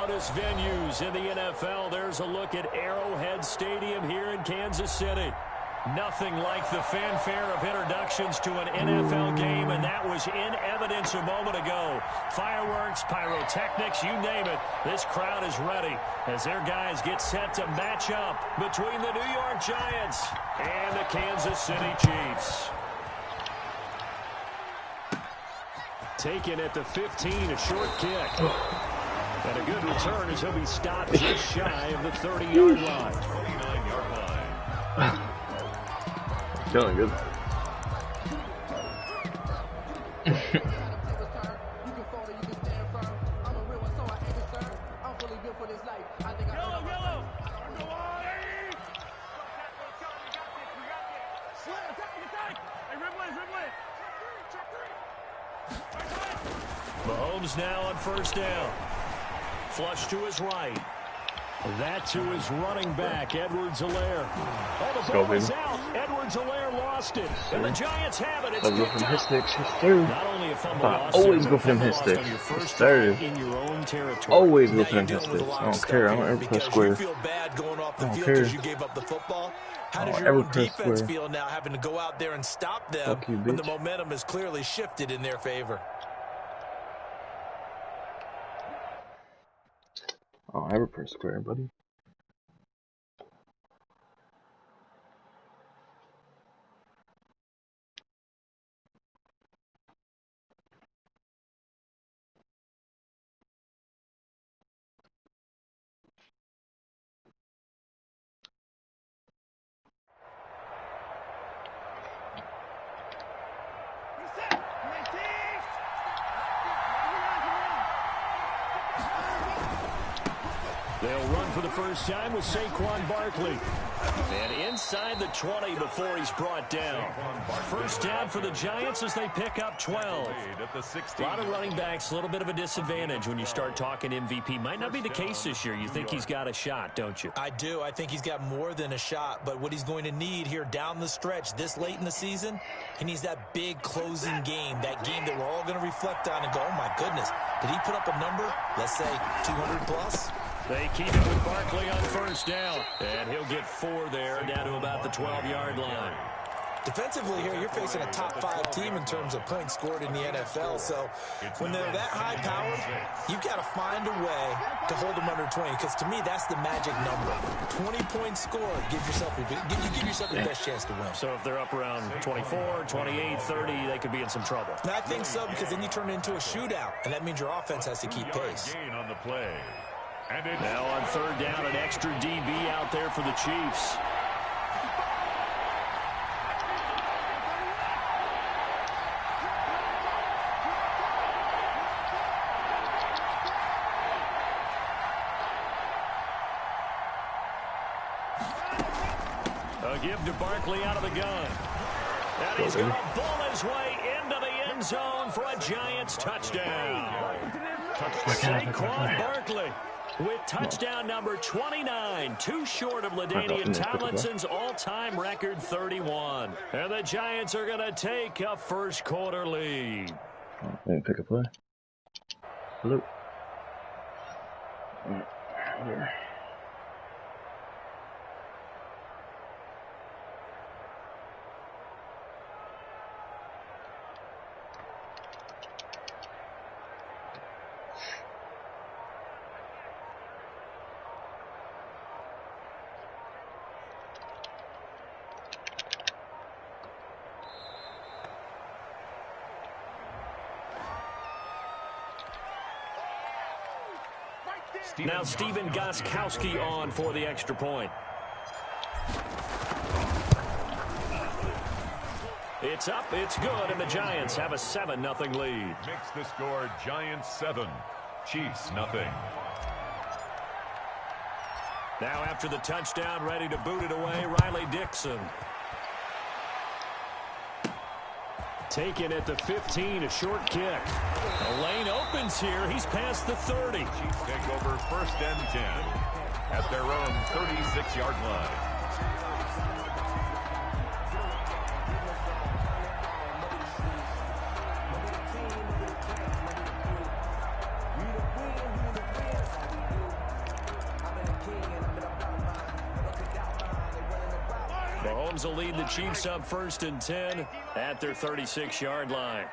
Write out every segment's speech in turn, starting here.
loudest venues in the NFL. There's a look at Arrowhead Stadium here in Kansas City. Nothing like the fanfare of introductions to an NFL game, and that was in evidence a moment ago. Fireworks, pyrotechnics, you name it. This crowd is ready as their guys get set to match up between the New York Giants and the Kansas City Chiefs. Taken at the 15, a short kick. And a good return as he'll be stopped just shy of the 30-yard line. 29-yard line. Feeling good. Mahomes now on first down. Flush to his right. That to his running back, Edwards-Helaire. Oh, the ball is out. Edwards-Helaire lost it. And the Giants have it. It's go for them hit sticks. Not only a fumble lost, always go for them hit sticks. First in your own territory. Always go for them hit sticks. I don't care. I don't ever play square. I don't care. You gave up the football. How does your own defense feel now having to go out there and stop them when the momentum is clearly shifted in their favor? I don't ever press square, buddy. They'll run for the first time with Saquon Barkley. And inside the 20 before he's brought down. First down for the Giants as they pick up 12. A lot of running backs, a little bit of a disadvantage when you start talking MVP. Might not be the case this year. You think he's got a shot, don't you? I do. I think he's got more than a shot. But what he's going to need here down the stretch this late in the season, he needs that big closing game, that game that we're all going to reflect on and go, oh, my goodness, did he put up a number, let's say 200 plus? They keep it with Barkley on first down. And he'll get 4 there, down to about the 12-yard line. Defensively here, you're facing a top-5 team in terms of points scored in the NFL. So when they're that high-powered, you've got to find a way to hold them under 20. Because to me, that's the magic number. 20 points scored, give yourself your best chance to win. So if they're up around 24, 28, 30, they could be in some trouble. And I think so, because then you turn it into a shootout, and that means your offense has to keep pace. On the play. And now on third down, an extra DB out there for the Chiefs. A give to Barkley out of the gun. And he's going to ball his way into the end zone for a Giants touchdown. Saquon Barkley with touchdown number 29, too short of LaDainian Tomlinson's all-time record 31. And the Giants are going to take a first-quarter lead. Let me pick a play. Hello. All right, here. Now Stephen Gostkowski on for the extra point. It's up, it's good, and the Giants have a 7-0 lead. Makes the score Giants 7, Chiefs 0. Now after the touchdown, ready to boot it away, Riley Dixon. Taken at the 15, a short kick. The lane opens here. He's past the 30. Chiefs take over first and 10 at their own 36-yard line. Mahomes will lead the Chiefs up 1st and 10 at their 36-yard line.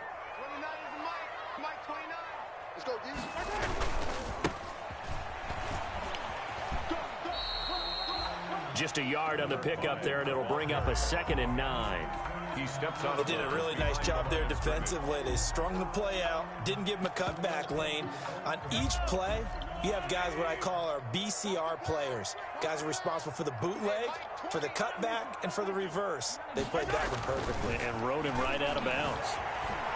Just a yard on the pickup there, and it'll bring up a 2nd and 9. He steps out. They did a really nice job there defensively. They strung the play out, didn't give him a cutback lane. On each play, you have guys what I call our BCR players. Guys are responsible for the bootleg, for the cutback, and for the reverse. They played that one perfectly. And rode him right out of bounds.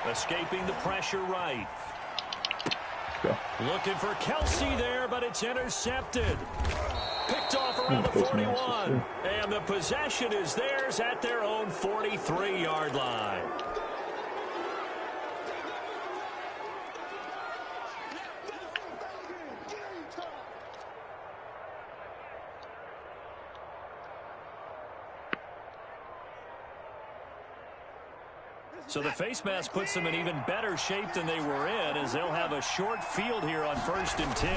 Escaping the pressure right. Looking for Kelsey there, but it's intercepted. Picked off around the 41. And the possession is theirs at their own 43-yard line. So the face mask puts them in even better shape than they were in, as they'll have a short field here on 1st and 10.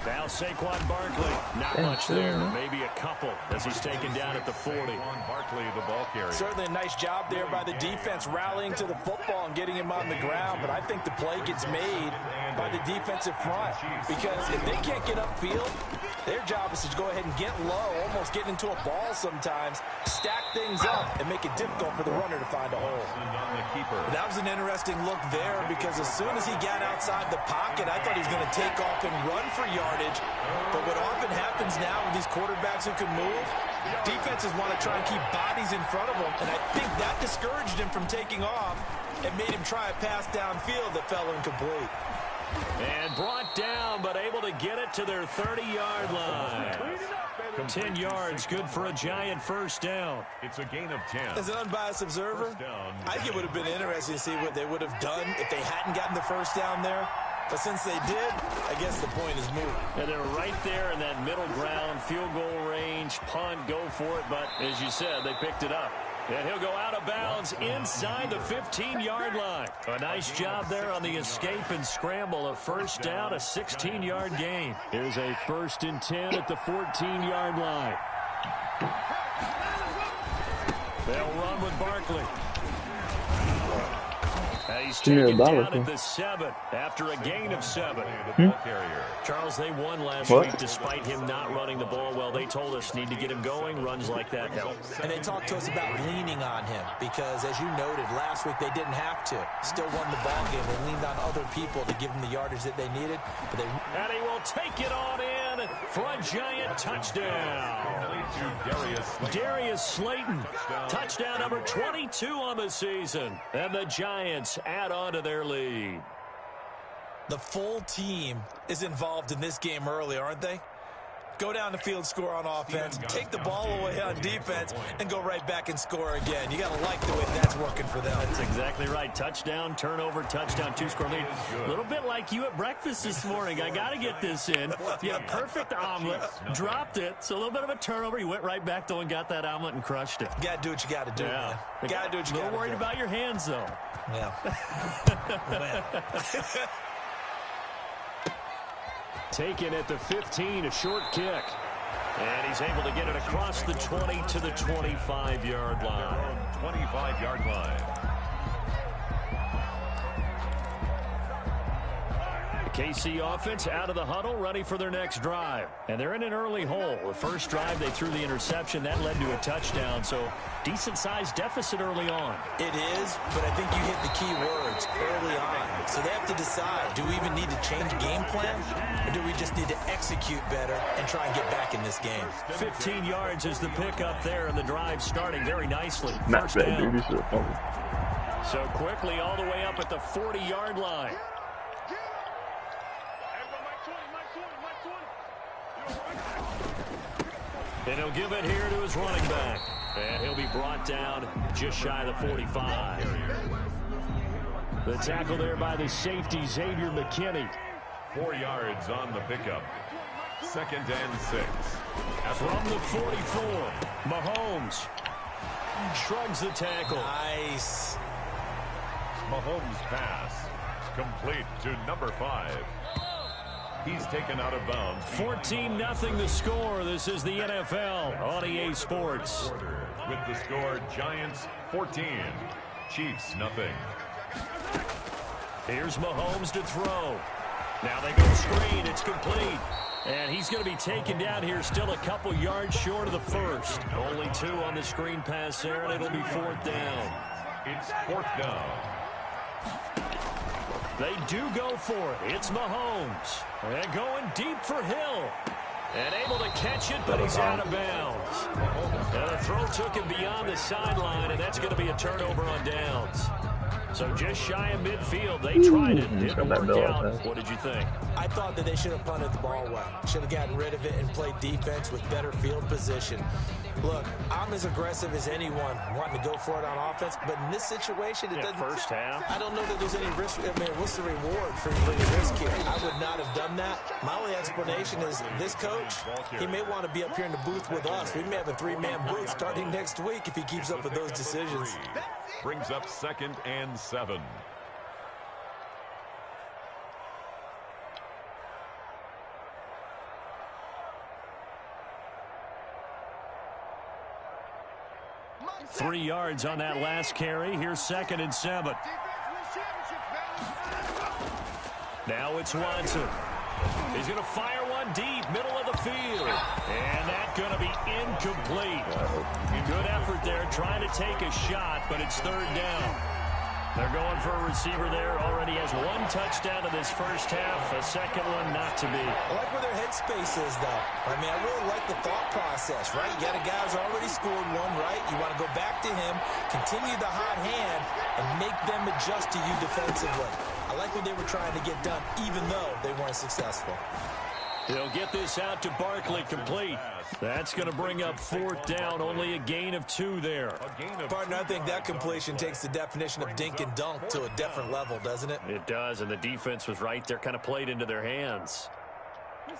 Now Saquon Barkley, not much there, maybe a couple as he's taken down at the 40. Barkley, the ball carrier. Certainly a nice job there by the defense rallying to the football and getting him on the ground, but I think the play gets made by the defensive front, because if they can't get upfield, their job is to go ahead and get low, almost get into a ball sometimes, stack things up, and make it difficult for the runner to find a hole. That was an interesting look there, because as soon as he got outside the pocket, I thought he was going to take off and run for yardage. But what often happens now with these quarterbacks who can move, defenses want to try and keep bodies in front of them, and I think that discouraged him from taking off and made him try a pass downfield that fell incomplete. And brought down, but able to get it to their 30-yard line. 10 yards, good for a Giant 1st down. It's a gain of 10. As an unbiased observer, I think it would have been interesting to see what they would have done if they hadn't gotten the 1st down there. But since they did, I guess the point is moot. And they're right there in that middle ground, field goal range, punt, go for it. But as you said, they picked it up. And he'll go out of bounds inside the 15-yard line. A nice job there on the escape and scramble. A 1st down, a 16-yard gain. Here's a 1st and 10 at the 14-yard line. They'll run with Barkley. He's taken down at the 7 after a gain of 7. Charles, they won last week despite him not running the ball well. They told us need to get him going. Runs like that help. And they talked to us about leaning on him because, as you noted, last week they didn't have to. Still won the ball game. They leaned on other people to give them the yardage that they needed. But and he will take it on in for a Giant touchdown. Darius Slayton. Touchdown number 22 on the season. And the Giants add on to their lead. The full team is involved in this game early, aren't they? Go down the field, score on offense, take the ball away on defense, and go right back and score again. You got to like the way that's working for them. That's exactly right. Touchdown, turnover, touchdown, 2-score lead. A little bit like you at breakfast this morning. I got to get this in. You had a perfect omelet, dropped it, so a little bit of a turnover. You went right back, though, and got that omelet and crushed it. You got to do what you got to do, man. You got to do what you got to do. A little worried about your hands, though. Yeah. Taken at the 15, a short kick. And he's able to get it across the 20 to the 25-yard line. 25-yard line. KC offense out of the huddle, ready for their next drive. And they're in an early hole. The first drive, they threw the interception. That led to a touchdown, so decent-sized deficit early on. It is, but I think you hit the key words early on. So they have to decide, do we even need to change game plan, or do we just need to execute better and try and get back in this game? 15 yards is the pickup there, and the drive starting very nicely. First down. So quickly all the way up at the 40-yard line. And he'll give it here to his running back. And he'll be brought down just shy of the 45. The tackle there by the safety, Xavier McKinney. 4 yards on the pickup. 2nd and 6. From the 44, Mahomes shrugs the tackle. Nice. Mahomes' pass complete to number 5. He's taken out of bounds. 14-0 the score. This is the NFL on EA Sports. With the score, Giants 14, Chiefs nothing. Here's Mahomes to throw. Now they go screen. It's complete. And he's going to be taken down here, still a couple yards short of the first. Only 2 on the screen pass there, and it'll be 4th down. It's 4th down. They do go for it. It's Mahomes. And going deep for Hill. And able to catch it, but he's out of bounds. And the throw took him beyond the sideline, and that's going to be a turnover on downs. So just shy of midfield. They tried it. Didn't work out. What did you think? I thought that they should have punted the ball away. Should have gotten rid of it and played defense with better field position. Look, I'm as aggressive as anyone wanting to go for it on offense, but in this situation, it doesn't. First half. I don't know that there's any risk. I mean, what's the reward for any risk here? I would not have done that. My only explanation is this coach, he may want to be up here in the booth with us. We may have a 3-man booth starting next week if he keeps up with those decisions. Brings up 2nd and 7. Three yards on that last carry. Here's 2nd and 7. Now it's Watson. He's going to fire one deep, middle of the field. And that's going to be incomplete. Good effort there, trying to take a shot, but it's 3rd down. They're going for a receiver there. Already has 1 touchdown in this first half. A second one not to be. I like where their headspace is, though. I mean, I really like the thought process, right? You got a guy who's already scored one, right? You want to go back to him, continue the hot hand, and make them adjust to you defensively. I like what they were trying to get done, even though they weren't successful. He'll get this out to Barkley, complete. That's going to bring up 4th down, only a gain of 2 there. Partner, I think that completion takes the definition of dink and dunk to a different level, doesn't it? It does, and the defense was right there, kind of played into their hands.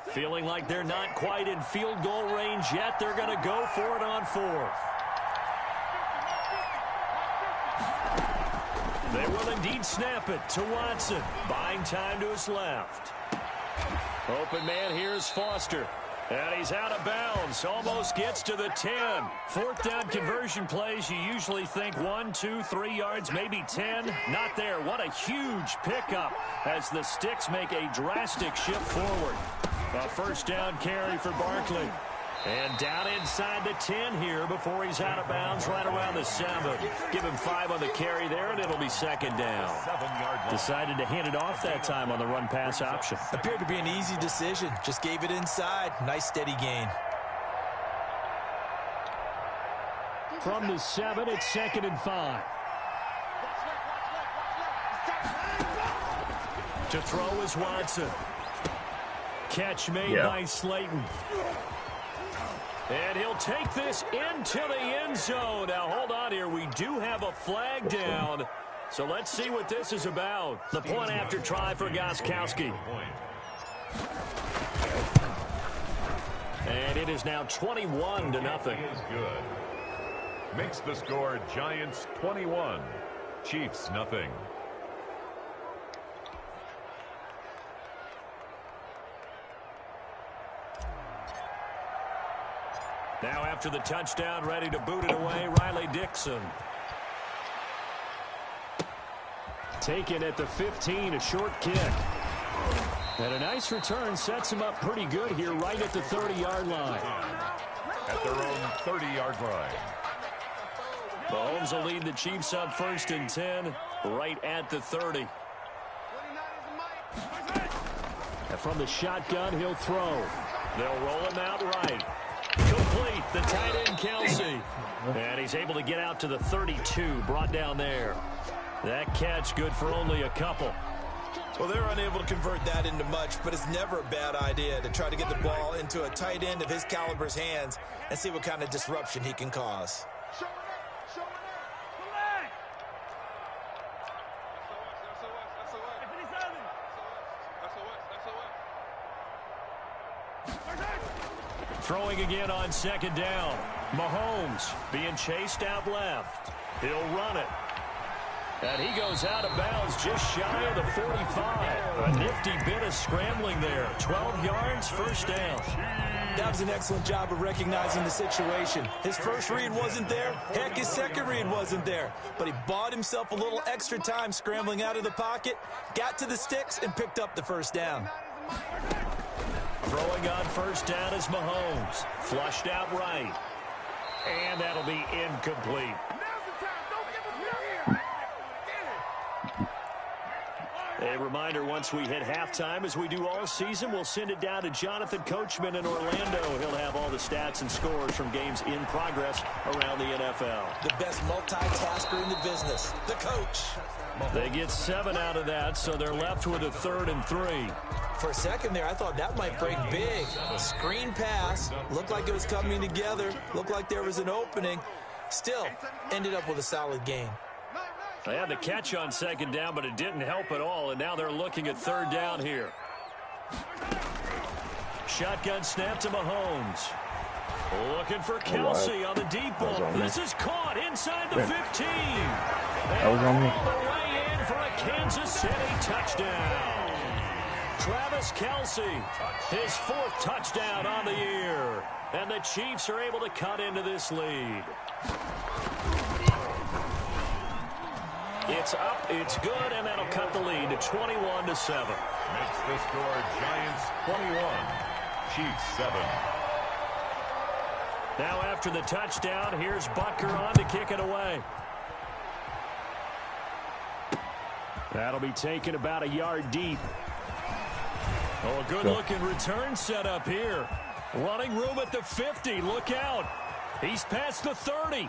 Feeling like they're not quite in field goal range yet, they're going to go for it on 4th. They will indeed snap it to Watson, buying time to his left. Open man, here's Foster. And he's out of bounds. Almost gets to the 10. 4th down conversion plays. You usually think 1, 2, 3 yards, maybe 10. Not there. What a huge pickup as the Sticks make a drastic shift forward. A 1st down carry for Barkley. And down inside the 10 here before he's out of bounds right around the 7. Give him 5 on the carry there, and it'll be 2nd down. Decided to hand it off that time on the run-pass option. Appeared to be an easy decision. Just gave it inside. Nice, steady gain. From the 7, it's 2nd and 5. To throw is Watson. Catch made by Slayton. And he'll take this into the end zone. Now, hold on here. We do have a flag down. So let's see what this is about. The point after try for Gostkowski. And it is now 21-0. Is good. Makes the score Giants 21, Chiefs nothing. Now after the touchdown, ready to boot it away, Riley Dixon. Taken at the 15, a short kick. And a nice return sets him up pretty good here right at the 30-yard line. At their own 30-yard line. Mahomes will lead the Chiefs up 1st and 10, right at the 30. And from the shotgun, he'll throw. They'll roll him out right. Complete, the tight end, Kelsey. And he's able to get out to the 32, brought down there. That catch good for only a couple. Well, they're unable to convert that into much, but it's never a bad idea to try to get the ball into a tight end of his caliber's hands and see what kind of disruption he can cause. Throwing again on 2nd down. Mahomes being chased out left. He'll run it. And he goes out of bounds just shy of the 45. A nifty bit of scrambling there. 12 yards, first down. That was an excellent job of recognizing the situation. His first read wasn't there. Heck, his second read wasn't there. But he bought himself a little extra time scrambling out of the pocket, got to the sticks, and picked up the first down. Throwing on first down is Mahomes. Flushed out right. And that'll be incomplete. A reminder, once we hit halftime, as we do all season, we'll send it down to Jonathan Coachman in Orlando. He'll have all the stats and scores from games in progress around the NFL. The best multitasker in the business, the coach. They get 7 out of that, so they're left with a 3rd and 3. For a second there, I thought that might break big. A screen pass. Looked like it was coming together. Looked like there was an opening. Still, ended up with a solid gain. They had the catch on 2nd down, but it didn't help at all, and now they're looking at 3rd down here. Shotgun snap to Mahomes. Looking for Kelsey on the deep ball. This is caught inside the 15. That was on me. All the way in for a Kansas City touchdown. Travis Kelsey, his 4th touchdown on the year. And the Chiefs are able to cut into this lead. It's up, it's good, and that'll cut the lead to 21-7. Makes the score Giants 21, Chiefs 7. Now after the touchdown, here's Butker on to kick it away. That'll be taken about a yard deep. Oh, a good-looking return set up here. Running room at the 50. Look out. He's past the 30.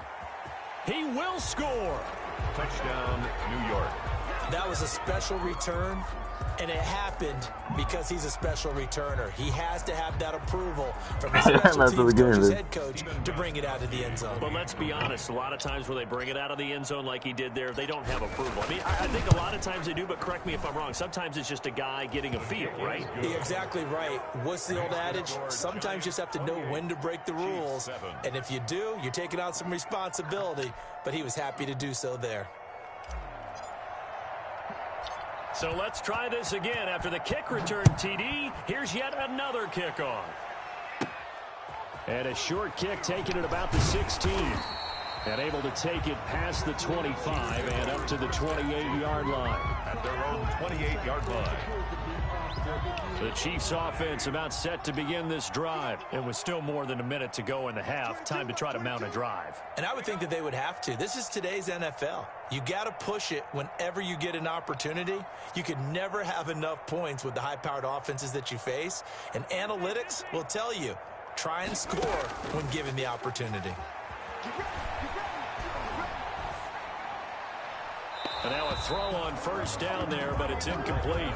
He will score. Touchdown, New York. That was a special return, and it happened because he's a special returner. He has to have that approval from the special teams coach's head coach to bring it out of the end zone. But let's be honest, a lot of times where they bring it out of the end zone like he did there, they don't have approval. I mean, I think a lot of times they do, but correct me if I'm wrong. Sometimes it's just a guy getting a feel, right? You're exactly right. What's the old adage? Sometimes you just have to know when to break the rules. And if you do, you're taking on some responsibility. But he was happy to do so there. So let's try this again. After the kick return TD, here's yet another kickoff. And a short kick taken at about the 16. And able to take it past the 25 and up to the 28-yard line. At their own 28-yard line. The Chiefs offense about set to begin this drive. It was still more than a minute to go in the half. Time to try to mount a drive. And I would think that they would have to. This is today's NFL. You got to push it whenever you get an opportunity. You could never have enough points with the high-powered offenses that you face. And analytics will tell you, try and score when given the opportunity. And now a throw on first down there, but it's incomplete.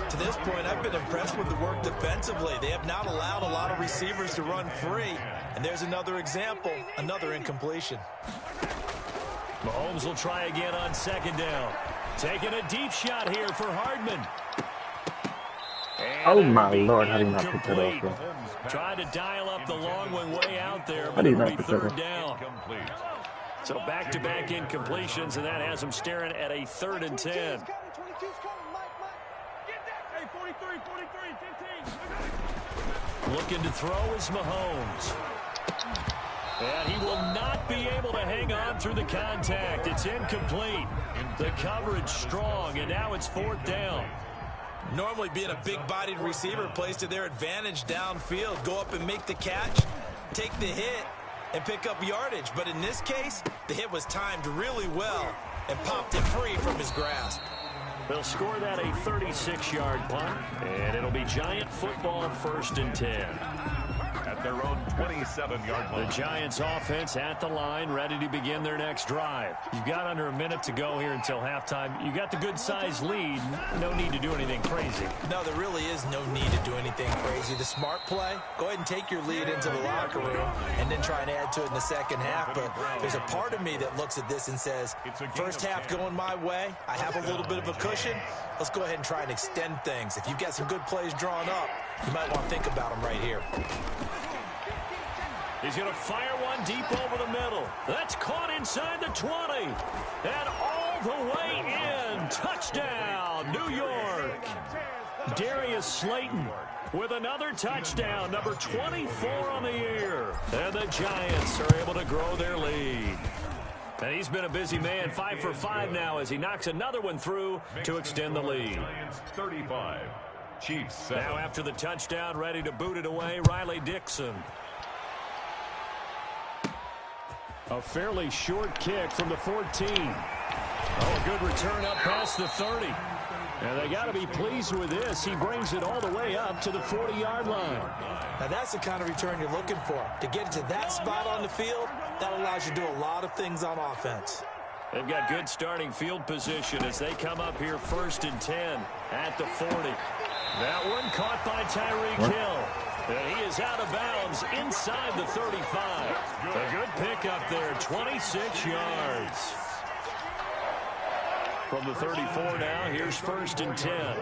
To this point, I've been impressed with the work defensively. They have not allowed a lot of receivers to run free. And there's another example, another incompletion. Mahomes will try again on 2nd down. Taking a deep shot here for Hardman. And oh my Lord, how do you not pick that off, bro? Tried to dial up the long one way out there, but it'll be 3rd down. So back-to-back incompletions, and that has them staring at a 3rd and 10. Looking to throw is Mahomes. And he will not be able to hang on through the contact. It's incomplete. The coverage strong, and now it's 4th down. Normally being a big-bodied receiver plays to their advantage downfield. Go up and make the catch, take the hit, and pick up yardage. But in this case, the hit was timed really well and popped it free from his grasp. They'll score that a 36-yard punt, and it'll be Giant football 1st and 10. At their own 27-yard line. The Giants offense at the line, ready to begin their next drive. You've got under a minute to go here until halftime. You got the good-sized lead. No need to do anything crazy. No, there really is no need to do anything crazy. The smart play, go ahead and take your lead into the locker room and then try and add to it in the second half. But there's a part of me that looks at this and says, first half going my way, I have a little bit of a cushion. Let's go ahead and try and extend things. If you've got some good plays drawn up, you might want to think about them right here. He's going to fire one deep over the middle. That's caught inside the 20. And all all the way in. Touchdown, New York. Darius Slayton with another touchdown, number 24 on the year. And the Giants are able to grow their lead. And he's been a busy man, 5 for 5 now as he knocks another one through to extend the lead. Giants 35, Chiefs 7. Now after the touchdown, ready to boot it away, Riley Dixon. A fairly short kick from the 14. Oh, a good return up past the 30. And they got to be pleased with this. He brings it all the way up to the 40-yard line. Now that's the kind of return you're looking for. To get to that spot on the field, that allows you to do a lot of things on offense. They've got good starting field position as they come up here 1st and 10 at the 40. That one caught by Tyreek Hill. And he is out of bounds inside the 35. A good pickup there, 26 yards. From the 34 now, here's 1st and 10.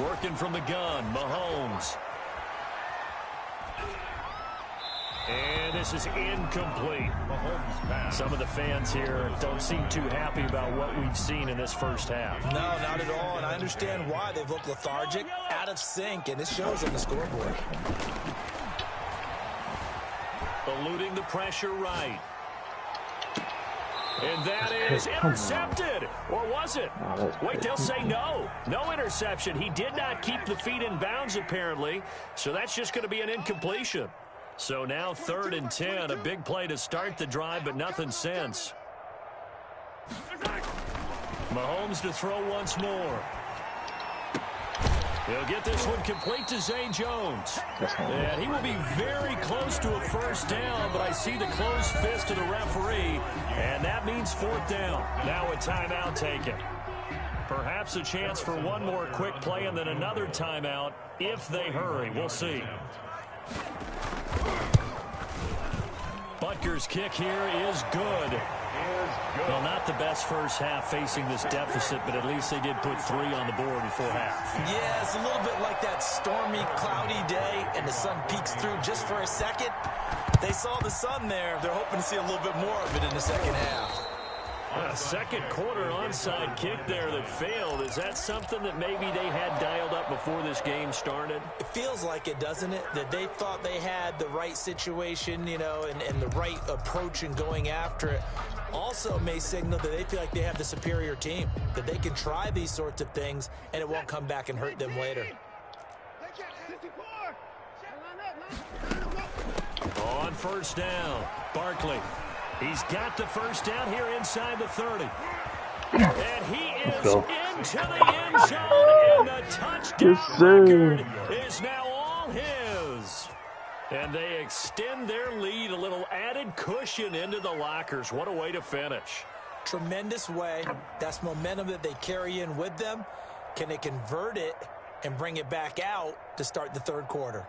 Working from the gun, Mahomes. And this is incomplete. Some of the fans here don't seem too happy about what we've seen in this first half. No, not at all, and I understand why. They've looked lethargic, out of sync, and it shows on the scoreboard. Eluding the pressure right. And that is intercepted. Or was it? Wait, they'll say no. No interception. He did not keep the feet in bounds, apparently. So that's just going to be an incompletion. So now 3rd and 10. A big play to start the drive, but nothing since. Mahomes to throw once more. He'll get this one complete to Zay Jones. And he will be very close to a first down, but I see the closed fist of the referee, and that means 4th down. Now a timeout taken. Perhaps a chance for one more quick play and then another timeout if they hurry. We'll see. Butker's kick here is good. Well, not the best first half facing this deficit, but at least they did put 3 on the board before half. Yeah, it's a little bit like that stormy, cloudy day, and the sun peeks through just for a second. They saw the sun there. They're hoping to see a little bit more of it in the second half. A second quarter onside kick there that failed. Is that something that maybe they had dialed up before this game started? It feels like it, doesn't it? That they thought they had the right situation, you know, and the right approach in going after it. Also may signal that they feel like they have the superior team, that they can try these sorts of things and it won't come back and hurt them later. On 1st down, Barkley. He's got the first down here inside the 30. And he is into the end zone, and the touchdown record is now all his. And they extend their lead, a little added cushion into the lockers. What a way to finish. Tremendous way. That's momentum that they carry in with them. Can they convert it and bring it back out to start the 3rd quarter?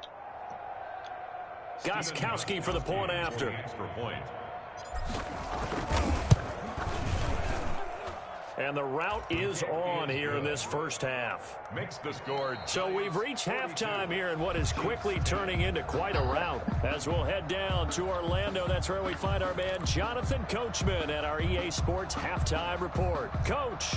Gostkowski for the point after. Extra point. And the route is on here in this first half. Makes the score. So we've reached halftime here in what is quickly turning into quite a rout. As we'll head down to Orlando, that's where we find our man Jonathan Coachman at our EA Sports Halftime Report. Coach.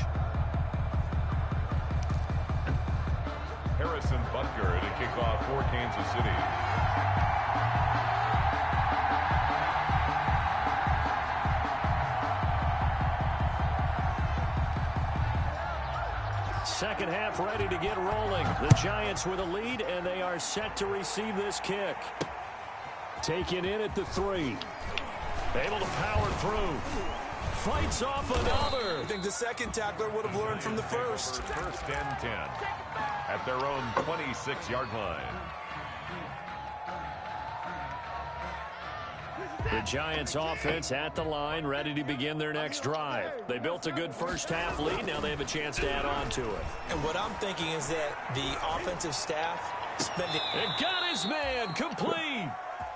Harrison Butker to kick off for Kansas City. Second half ready to get rolling. The Giants with a lead, and they are set to receive this kick. Taken in at the 3. Able to power through. Fights off another. I think the second tackler would have learned from the first. 1st and 10 at their own 26-yard line. The Giants offense at the line, ready to begin their next drive. They built a good first half lead. Now they have a chance to add on to it. And what I'm thinking is that the offensive staff spending... And got his man complete.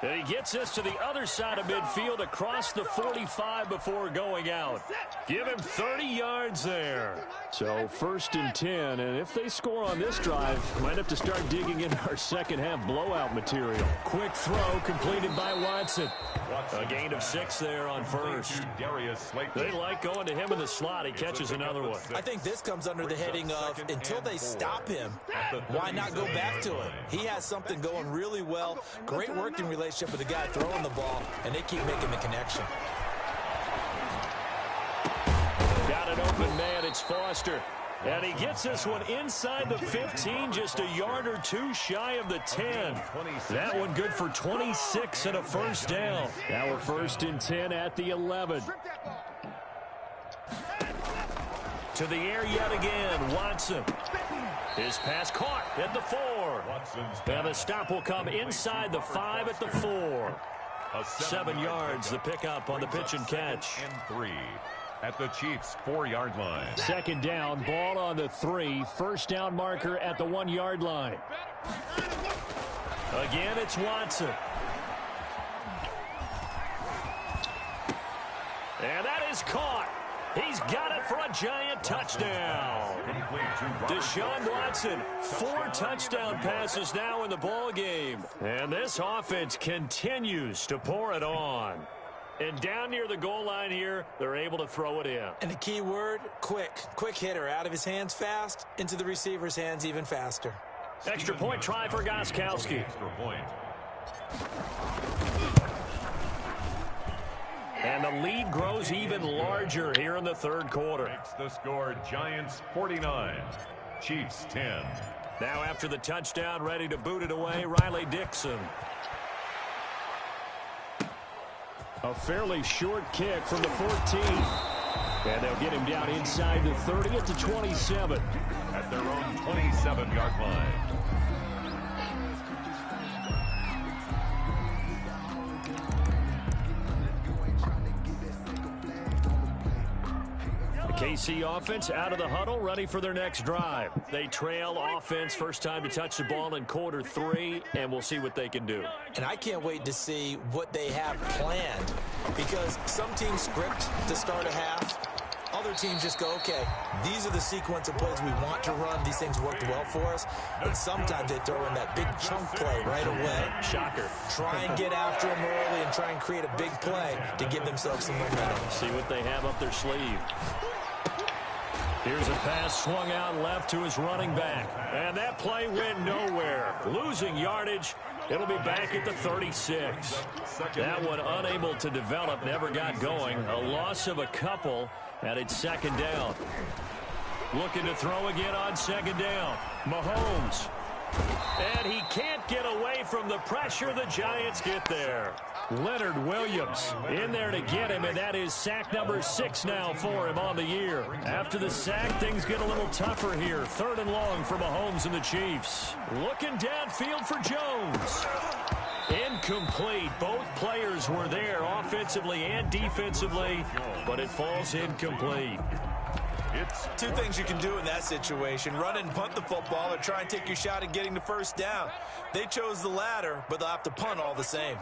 And he gets us to the other side of midfield across the 45 before going out. Give him 30 yards there. So 1st and 10, and if they score on this drive, might have to start digging in our second half blowout material. Quick throw completed by Watson. A gain of 6 there on first. They like going to him in the slot. He catches another one. I think this comes under the heading of until they stop him, why not go back to him? He has something going really well. Great working relationship with the guy throwing the ball, and they keep making the connection. Got an open man. It's Foster. And he gets this one inside the 15, just a yard or two shy of the 10. That one good for 26 and a first down. Now we're 1st and 10 at the 11. To the air yet again, Watson. His pass caught at the 4. And the stop will come inside the 5 at the 4. 7 yards, the pickup on the pitch and catch. And 3. At the Chiefs' 4-yard line. 2nd down, ball on the 3. First down marker at the 1-yard line. Again, it's Watson. And that is caught. He's got it for a giant touchdown. Deshaun Watson, 4 touchdown passes now in the ball game. And this offense continues to pour it on. And down near the goal line here, they're able to throw it in. And the key word, quick. Quick hitter. Out of his hands fast, into the receiver's hands even faster. Extra point try for Gostkowski. And the lead grows even larger here in the 3rd quarter. Makes the score Giants 49, Chiefs 10. Now after the touchdown, ready to boot it away, Riley Dixon. A fairly short kick from the 14. And they'll get him down inside the 30 at the 27. At their own 27-yard line. The KC offense out of the huddle, ready for their next drive. They trail offense, first time to touch the ball in quarter 3, and we'll see what they can do. And I can't wait to see what they have planned, because some teams script to start a half. Other teams just go, okay, these are the sequence of plays we want to run. These things worked well for us. And sometimes they throw in that big chunk play right away. Shocker. Try and get after them early and try and create a big play to give themselves some momentum. See what they have up their sleeve. Here's a pass swung out left to his running back. And that play went nowhere. Losing yardage. It'll be back at the 36. That one unable to develop, never got going. A loss of a couple, and it's 2nd down. Looking to throw again on 2nd down. Mahomes. And he can't get away from the pressure. The Giants get there. Leonard Williams in there to get him, and that is sack number 6 now for him on the year. After the sack, things get a little tougher here. 3rd and long for Mahomes and the Chiefs. Looking downfield for Jones. Incomplete. Both players were there offensively and defensively, but it falls incomplete. It's 2 things you can do in that situation. Run and punt the football or try and take your shot at getting the first down. They chose the latter, but they'll have to punt all the same.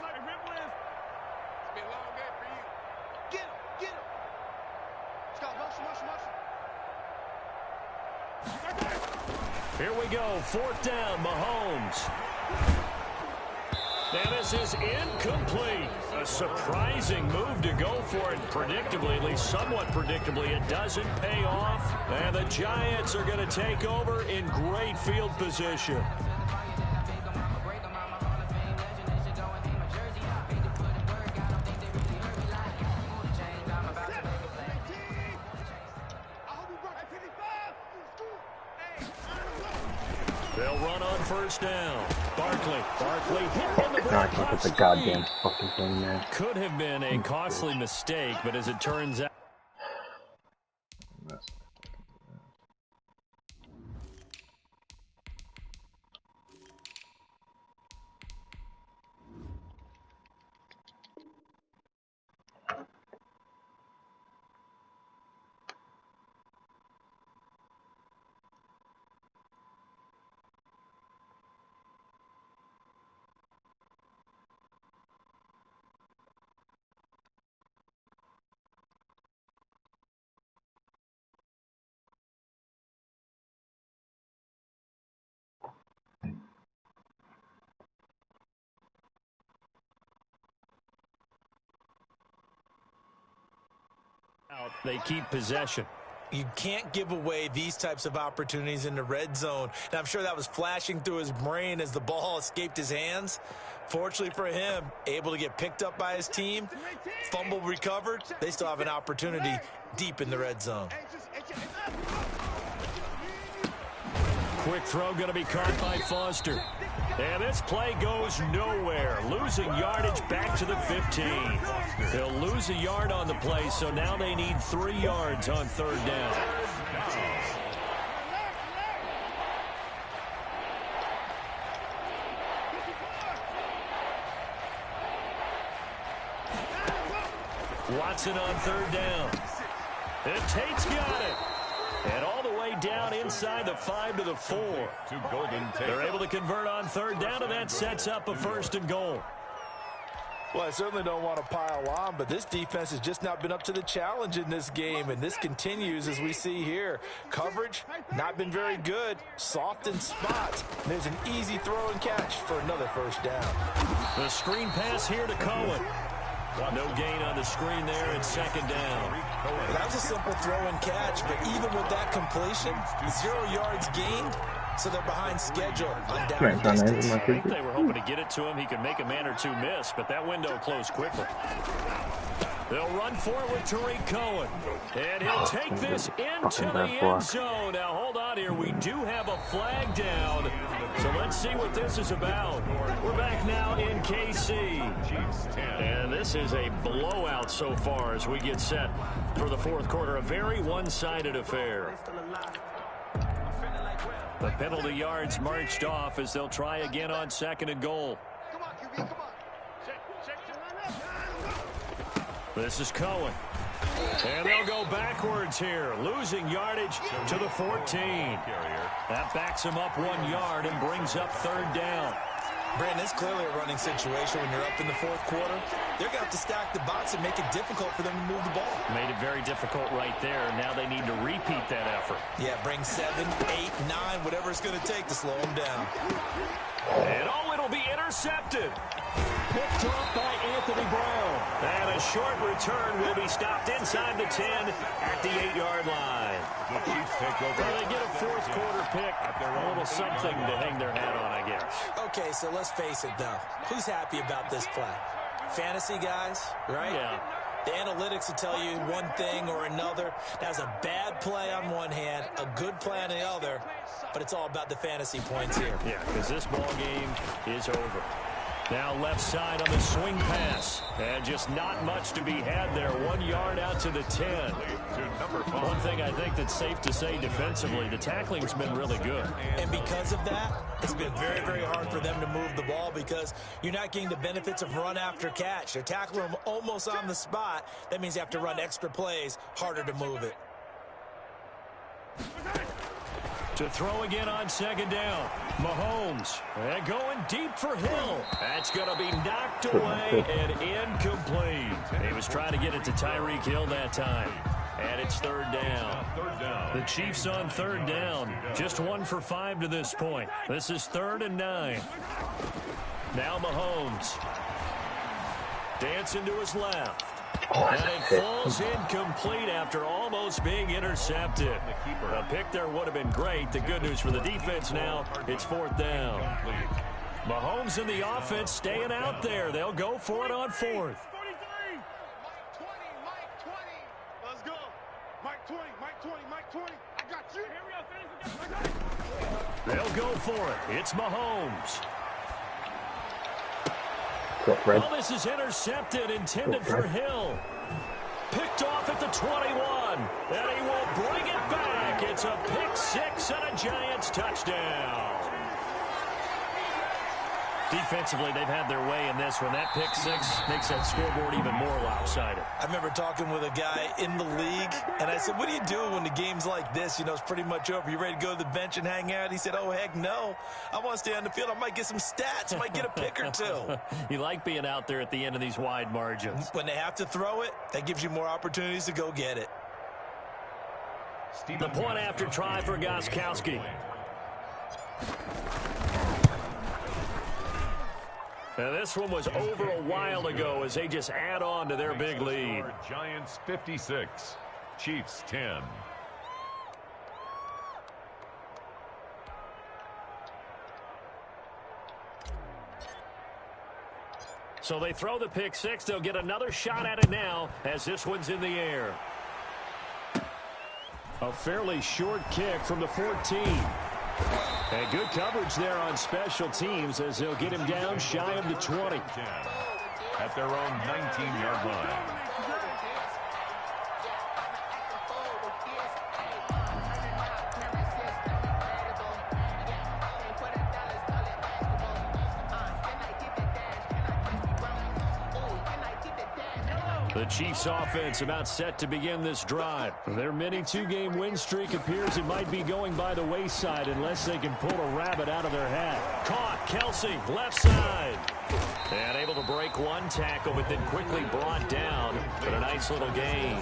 Here we go, 4th down, Mahomes. And this is incomplete. A surprising move to go for it predictably, at least somewhat predictably. It doesn't pay off, and the Giants are going to take over in great field position. They'll run on 1st down. Barkley hit in the back. It's a goddamn fucking thing, man. Could have been a costly mistake, but as it turns out. they keep possession. You can't give away these types of opportunities in the red zone. And I'm sure that was flashing through his brain as the ball escaped his hands. Fortunately for him, able to get picked up by his team, fumble recovered. They still have an opportunity deep in the red zone. Quick throw going to be caught by Foster. And this play goes nowhere. Losing yardage back to the 15. They'll lose a yard on the play, so now they need 3 yards on third down. Watson on third down. And Tate's got it. And all the way down inside the 5 to the 4. They're able to convert on third down, and that sets up a 1st and goal. Well, I certainly don't want to pile on, but this defense has just not been up to the challenge in this game, and this continues as we see here. Coverage, not been very good. Soft in spots. And there's an easy throw and catch for another 1st down. The screen pass here to Cohen. No gain on the screen there, and 2nd down. Well, that was a simple throw and catch, but even with that completion, 0 yards gained, so they're behind schedule on down and distance. I think they were hoping to get it to him. He could make a man or two miss, but that window closed quickly. They'll run for it with Tariq Cohen. And he'll take this into the end zone. Now, hold on here. We do have a flag down. So let's see what this is about. We're back now in KC. And this is a blowout so far as we get set for the 4th quarter. A very one-sided affair. The penalty yards marched off as they'll try again on 2nd and goal. This is Cohen. And they'll go backwards here, losing yardage to the 14. That backs him up 1 yard and brings up 3rd down. Brandon, it's clearly a running situation when you're up in the 4th quarter. They're going to have to stack the box and make it difficult for them to move the ball. Made it very difficult right there. Now they need to repeat that effort. Yeah, bring 7, 8, 9, whatever it's going to take to slow them down. And it'll be intercepted. Picked off by Anthony Brown. And a short return will be stopped inside the 10 at the 8-yard line. Well, they get a 4th quarter pick. A little something to hang their hat on, I guess. Okay, so let's face it, though. Who's happy about this play? Fantasy guys, right? Yeah. The analytics will tell you one thing or another. That's a bad play on one hand, a good play on the other, but it's all about the fantasy points here. Yeah, because this ball game is over. Now left side on the swing pass. And just not much to be had there. 1 yard out to the 10. One thing I think that's safe to say defensively, the tackling's been really good. And because of that, it's been very, very hard for them to move the ball because you're not getting the benefits of run after catch. They're tackling them almost on the spot. That means you have to run extra plays, harder to move it. To throw again on 2nd down. Mahomes. And going deep for Hill. That's going to be knocked away and incomplete. He was trying to get it to Tyreek Hill that time. And it's 3rd down. The Chiefs on 3rd down. Just 1 for 5 to this point. This is 3rd and 9. Now Mahomes. Dancing to his left. And it falls incomplete after almost being intercepted. A pick there would have been great. The good news for the defense now, it's 4th down. Mahomes and the offense staying out there. They'll go for it on 4th. Let's go. Mike 20, Mike 20, Mike 20. I got you. They'll go for it. It's Mahomes. Well, this is intercepted, intended for Hill. Picked off at the 21, and he will bring it back. It's a pick 6 and a Giants touchdown. Defensively, they've had their way in this one. That pick 6 makes that scoreboard even more lopsided. I remember talking with a guy in the league, and I said, what do you do when the game's like this? You know, it's pretty much over. You ready to go to the bench and hang out? He said, oh, heck no. I want to stay on the field. I might get some stats. I might get a pick or two. You like being out there at the end of these wide margins. When they have to throw it, that gives you more opportunities to go get it. The point after try for Gostkowski. Now this one was over a while ago as they just add on to their big lead. Giants 56, Chiefs 10. So they throw the pick six. They'll get another shot at it now as this one's in the air. A fairly short kick from the 14. And good coverage there on special teams as they'll get him down shy of the 20. At their own 19-yard line. The Chiefs offense about set to begin this drive. Their mini two-game win streak appears it might be going by the wayside unless they can pull a rabbit out of their hat. Caught, Kelsey, left side. And able to break one tackle, but then quickly brought down. But a nice little gain.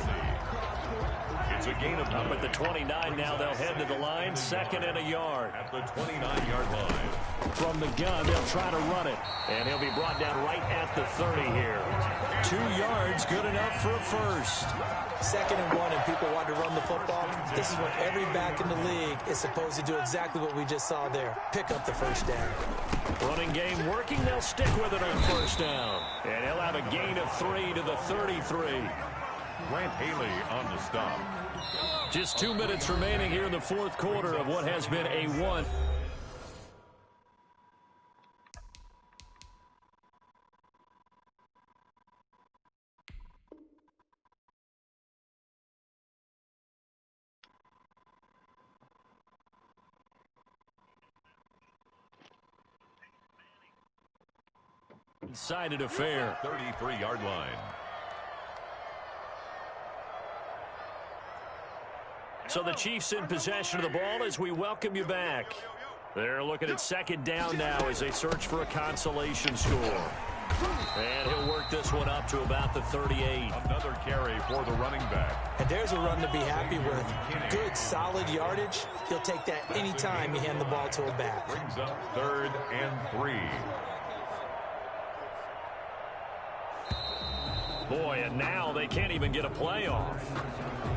It's a gain of up at the 29 now. They'll head to the line, second and a yard. At the 29-yard line. From the gun, they'll try to run it. And he'll be brought down right at the 30 here. 2 yards, good enough for a first. Second and 1, and people want to run the football. This is when every back in the league is supposed to do exactly what we just saw there. Pick up the first down. Running game working. They'll stick with it on first down. And he'll have a gain of 3 to the 33. Grant Haley on the stop. Just 2 minutes remaining here in the fourth quarter of what has been a 1. Sided affair. 33-yard line. So the Chiefs in possession of the ball as we welcome you back. They're looking at second down now as they search for a consolation score. And he'll work this one up to about the 38. Another carry for the running back. And there's a run to be happy with. Good, solid yardage. He'll take that anytime you hand the ball to a back. Brings up 3rd and 3. Boy, and now they can't even get a play off.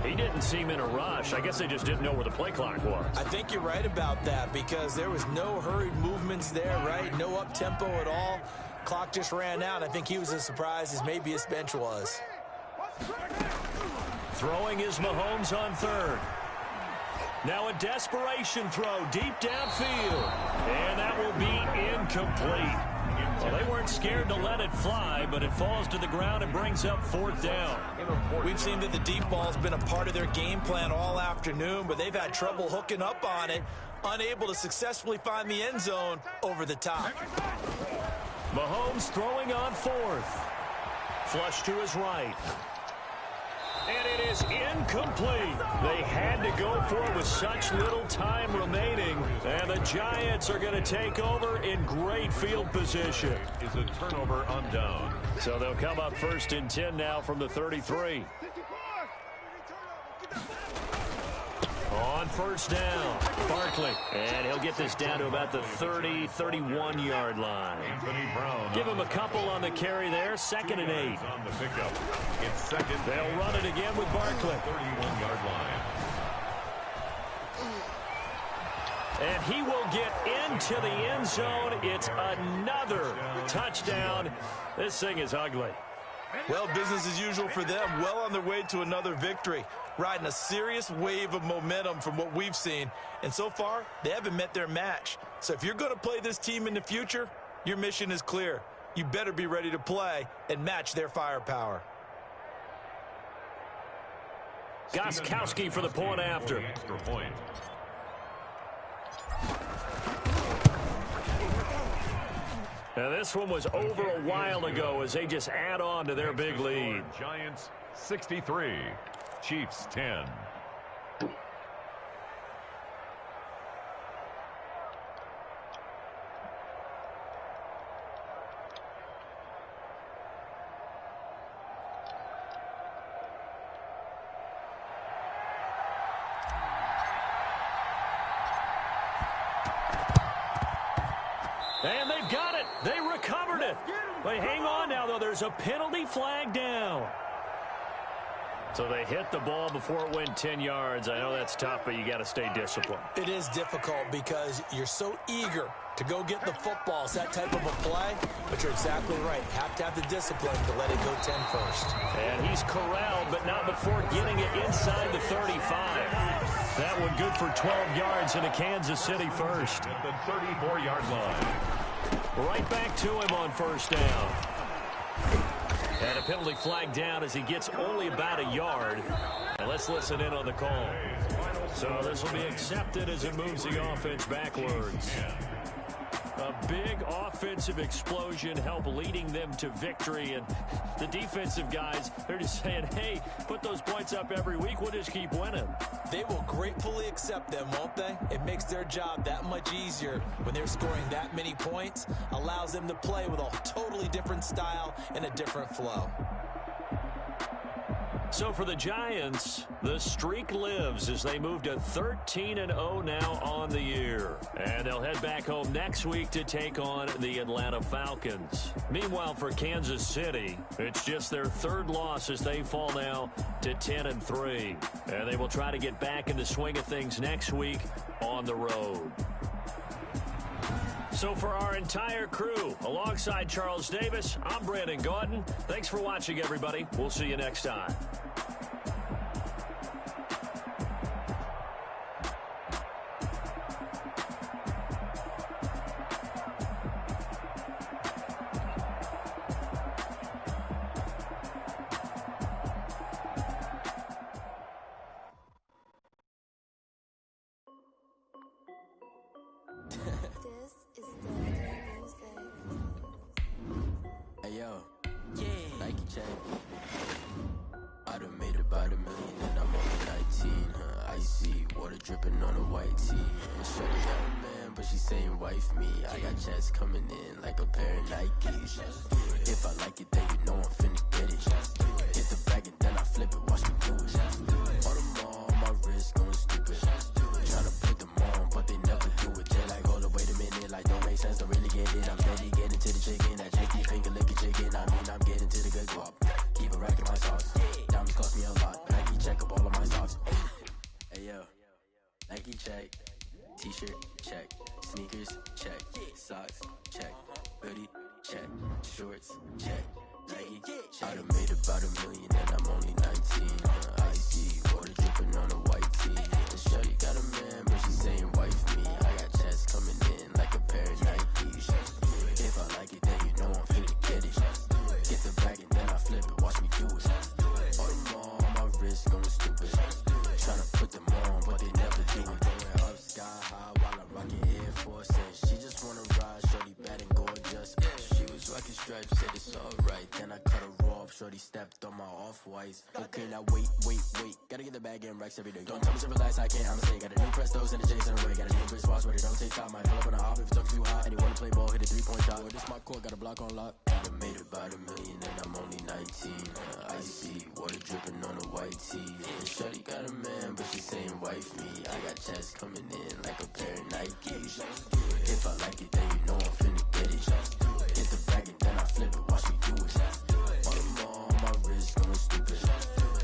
He didn't seem in a rush. I guess they just didn't know where the play clock was. I think you're right about that because there was no hurried movements there, right? No up-tempo at all. Clock just ran out. I think he was as surprised as maybe his bench was. Throwing is Mahomes on third. Now a desperation throw deep downfield. And that will be incomplete. Well, they weren't scared to let it fly, but it falls to the ground and brings up fourth down. We've seen that the deep ball's been a part of their game plan all afternoon, but they've had trouble hooking up on it, unable to successfully find the end zone over the top. Mahomes throwing on fourth. Flush to his right. And it is incomplete. They had to go for it with such little time remaining. And the Giants are going to take over in great field position. Is a turnover on down. So they'll come up 1st and 10 now from the 33. On first down, Barkley. And he'll get this down to about the 30, 31-yard line. Anthony Brown. Give him a couple on the carry there. 2nd and 8. On the pickup. It's second. They'll run it again with Barkley. 31-yard line. And he will get into the end zone. It's another touchdown. This thing is ugly. Well, business as usual for them. Well on their way to another victory. Riding a serious wave of momentum from what we've seen. And so far, they haven't met their match. So if you're going to play this team in the future, your mission is clear. You better be ready to play and match their firepower. Gostkowski for the point after. Extra point. Now this one was over a while ago as they just add on to their big lead. Giants 63, Chiefs 10. And they've got it. They recovered it. But hang on now, though. There's a penalty flag down. So they hit the ball before it went 10 yards. I know that's tough, but you got to stay disciplined. It is difficult because you're so eager to go get the football. It's that type of a play, but you're exactly right. You have to have the discipline to let it go 10 first. And he's corralled, but not before getting it inside the 35. That one good for 12 yards into Kansas City first. At the 34-yard line. Right back to him on first down. And a penalty flag down as he gets only about a yard. And let's listen in on the call. So this will be accepted as it moves the offense backwards. A big offensive explosion helped leading them to victory. And the defensive guys, they're just saying, hey, put those points up every week. We'll just keep winning. They will gratefully accept them, won't they? It makes their job that much easier when they're scoring that many points. Allows them to play with a totally different style and a different flow. So for the Giants, the streak lives as they move to 13-0 now on the year. And they'll head back home next week to take on the Atlanta Falcons. Meanwhile, for Kansas City, it's just their third loss as they fall now to 10-3. And they will try to get back in the swing of things next week on the road. So for our entire crew, alongside Charles Davis, I'm Brandon Gaudin. Thanks for watching, everybody. We'll see you next time. Okay, now wait. Gotta get the bag and racks every day. Don't tell me to relax, I can't, I'ma say. Got a new Prestos and a J's in a way. Got a new Chris Watch, but it don't take time. Might pull up on a hop if it's talking too hot. And you wanna play ball, hit a three-point shot. Boy, this my court, got a block on lock. I made about $1 million and I'm only 19. Icy, water dripping on a white tee. And shorty got a man, but she saying wife me. I got checks coming in like a pair of Nikes. If I like it, then you know I'm finna get it. Hit the bag and then I flip it, watch me do it. All them on my wrist going stupid.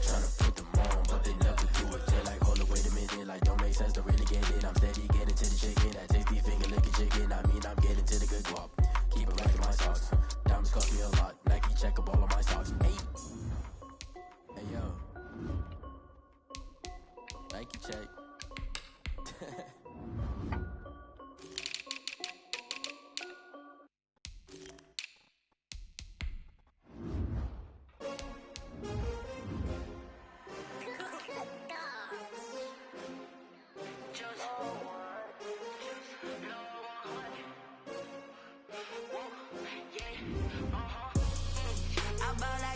Tryna put them on, but they never do it. They're like, hold up, wait a minute, like don't make sense to really get it. I'm steady getting to the chicken, that tasty finger licking chicken. I mean, I'm getting to the good guap. Keep it rocking my socks. Diamonds cost me a lot. Nike check up all of my stocks. Hey yo, Nike check. I ball like